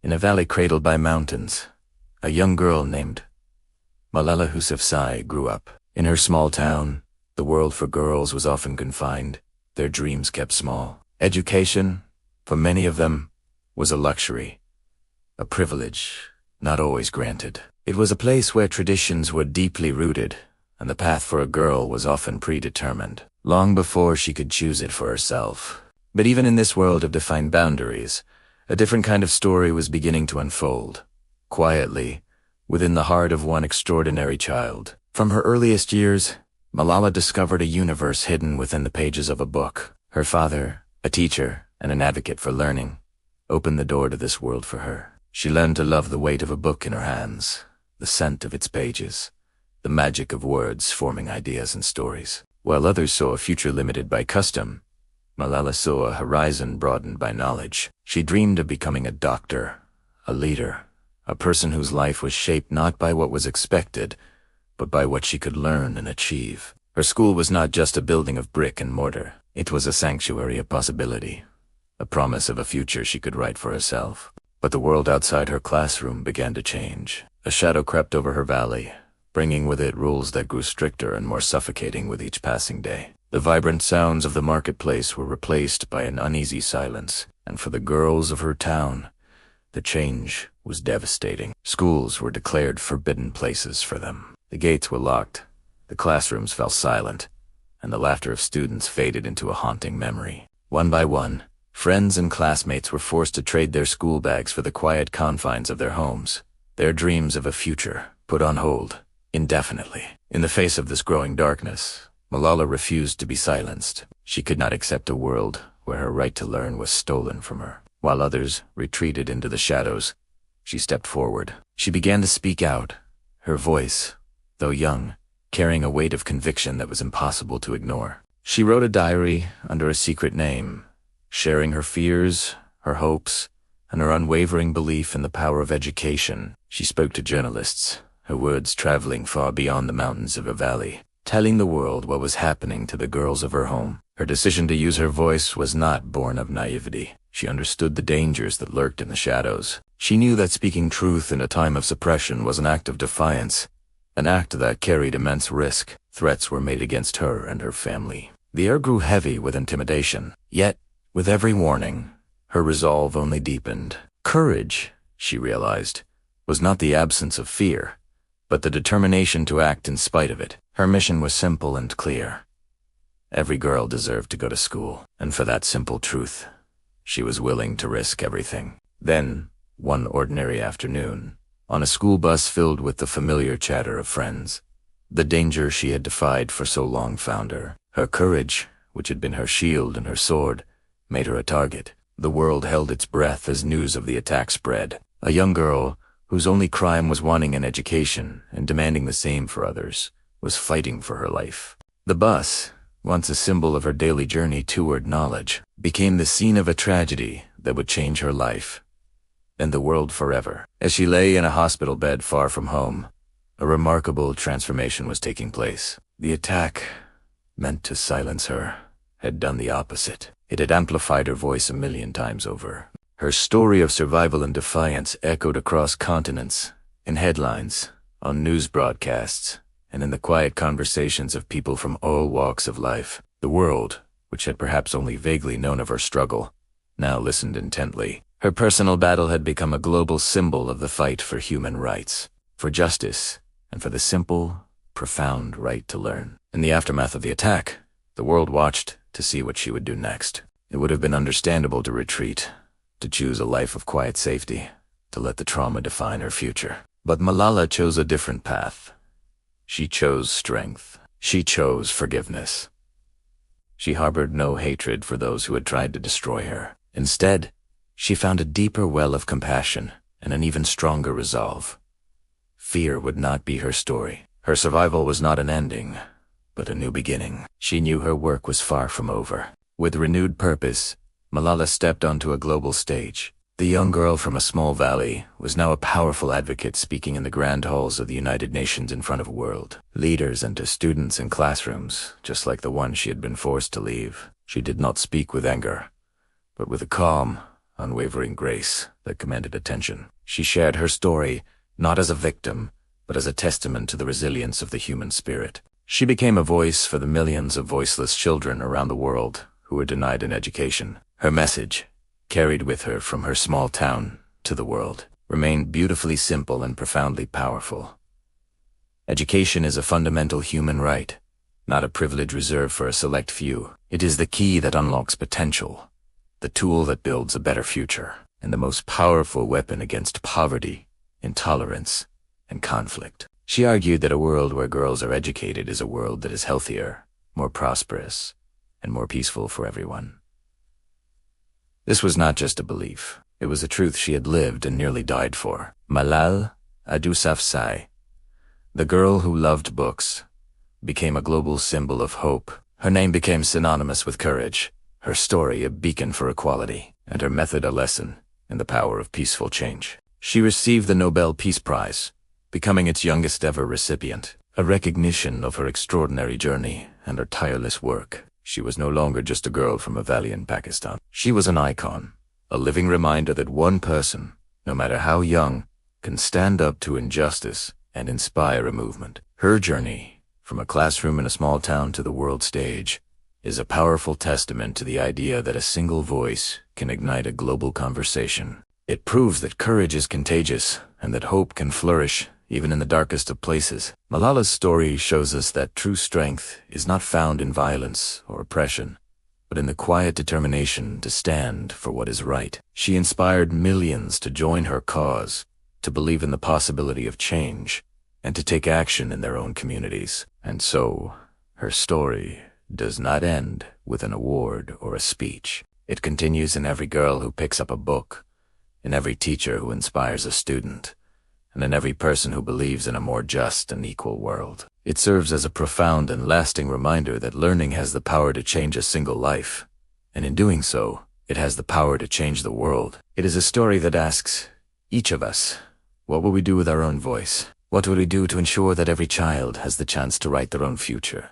In a valley cradled by mountains, a young girl named Malala Yousafzai grew up. In her small town, the world for girls was often confined, their dreams kept small. Education, for many of them, was a luxury, a privilege not always granted. It was a place where traditions were deeply rooted, and the path for a girl was often predetermined, long before she could choose it for herself. But even in this world of defined boundaries, a different kind of story was beginning to unfold, quietly, within the heart of one extraordinary child. From her earliest years, Malala discovered a universe hidden within the pages of a book. Her father, a teacher and an advocate for learning, opened the door to this world for her. She learned to love the weight of a book in her hands, the scent of its pages, the magic of words forming ideas and stories. While others saw a future limited by custom, Malala saw a horizon broadened by knowledge. She dreamed of becoming a doctor, a leader, a person whose life was shaped not by what was expected, but by what she could learn and achieve. Her school was not just a building of brick and mortar. It was a sanctuary of possibility, a promise of a future she could write for herself. But the world outside her classroom began to change. A shadow crept over her valley, bringing with it rules that grew stricter and more suffocating with each passing day. The vibrant sounds of the marketplace were replaced by an uneasy silence, and for the girls of her town, the change was devastating. Schools were declared forbidden places for them. The gates were locked, the classrooms fell silent, and the laughter of students faded into a haunting memory. One by one, friends and classmates were forced to trade their school bags for the quiet confines of their homes, their dreams of a future put on hold indefinitely. In the face of this growing darkness, Malala refused to be silenced. She could not accept a world where her right to learn was stolen from her. While others retreated into the shadows, she stepped forward. She began to speak out, her voice, though young, carrying a weight of conviction that was impossible to ignore. She wrote a diary under a secret name, sharing her fears, her hopes, and her unwavering belief in the power of education. She spoke to journalists, her words traveling far beyond the mountains of her valley, telling the world what was happening to the girls of her home. Her decision to use her voice was not born of naivety. She understood the dangers that lurked in the shadows. She knew that speaking truth in a time of suppression was an act of defiance, an act that carried immense risk. Threats were made against her and her family. The air grew heavy with intimidation. Yet, with every warning, her resolve only deepened. Courage, she realized, was not the absence of fear, but the determination to act in spite of it. Her mission was simple and clear. Every girl deserved to go to school, and for that simple truth, she was willing to risk everything. Then, one ordinary afternoon, on a school bus filled with the familiar chatter of friends, the danger she had defied for so long found her. Her courage, which had been her shield and her sword, made her a target. The world held its breath as news of the attack spread. A young girl, whose only crime was wanting an education and demanding the same for others, was fighting for her life. The bus, once a symbol of her daily journey toward knowledge, became the scene of a tragedy that would change her life and the world forever. As she lay in a hospital bed far from home, a remarkable transformation was taking place. The attack, meant to silence her, had done the opposite. It had amplified her voice 1,000,000 times over. Her story of survival and defiance echoed across continents, in headlines, on news broadcasts, and in the quiet conversations of people from all walks of life. The world, which had perhaps only vaguely known of her struggle, now listened intently. Her personal battle had become a global symbol of the fight for human rights, for justice, and for the simple, profound right to learn. In the aftermath of the attack, the world watched to see what she would do next. It would have been understandable to retreat, to choose a life of quiet safety, to let the trauma define her future. But Malala chose a different path. She chose strength. She chose forgiveness. She harbored no hatred for those who had tried to destroy her. Instead, she found a deeper well of compassion and an even stronger resolve. Fear would not be her story. Her survival was not an ending, but a new beginning. She knew her work was far from over. With renewed purpose, Malala stepped onto a global stage. The young girl from a small valley was now a powerful advocate speaking in the grand halls of the United Nations in front of a world. Leaders and to students in classrooms, just like the one she had been forced to leave. She did not speak with anger, but with a calm, unwavering grace that commanded attention. She shared her story not as a victim, but as a testament to the resilience of the human spirit. She became a voice for the millions of voiceless children around the world who were denied an education. Her message, carried with her from her small town to the world, remained beautifully simple and profoundly powerful. Education is a fundamental human right, not a privilege reserved for a select few. It is the key that unlocks potential, the tool that builds a better future, and the most powerful weapon against poverty, intolerance, and conflict. She argued that a world where girls are educated is a world that is healthier, more prosperous, and more peaceful for everyone. This was not just a belief. It was a truth she had lived and nearly died for. Malala Yousafzai, the girl who loved books, became a global symbol of hope. Her name became synonymous with courage, her story a beacon for equality, and her method a lesson in the power of peaceful change. She received the Nobel Peace Prize, becoming its youngest ever recipient, a recognition of her extraordinary journey and her tireless work. She was no longer just a girl from a valley in Pakistan. She was an icon, a living reminder that one person, no matter how young, can stand up to injustice and inspire a movement. Her journey, from a classroom in a small town to the world stage, is a powerful testament to the idea that a single voice can ignite a global conversation. It proves that courage is contagious and that hope can flourish even in the darkest of places. Malala's story shows us that true strength is not found in violence or oppression, but in the quiet determination to stand for what is right. She inspired millions to join her cause, to believe in the possibility of change, and to take action in their own communities. And so, her story does not end with an award or a speech. It continues in every girl who picks up a book, in every teacher who inspires a student, and in every person who believes in a more just and equal world. It serves as a profound and lasting reminder that learning has the power to change a single life, and in doing so, it has the power to change the world. It is a story that asks each of us, what will we do with our own voice? What will we do to ensure that every child has the chance to write their own future?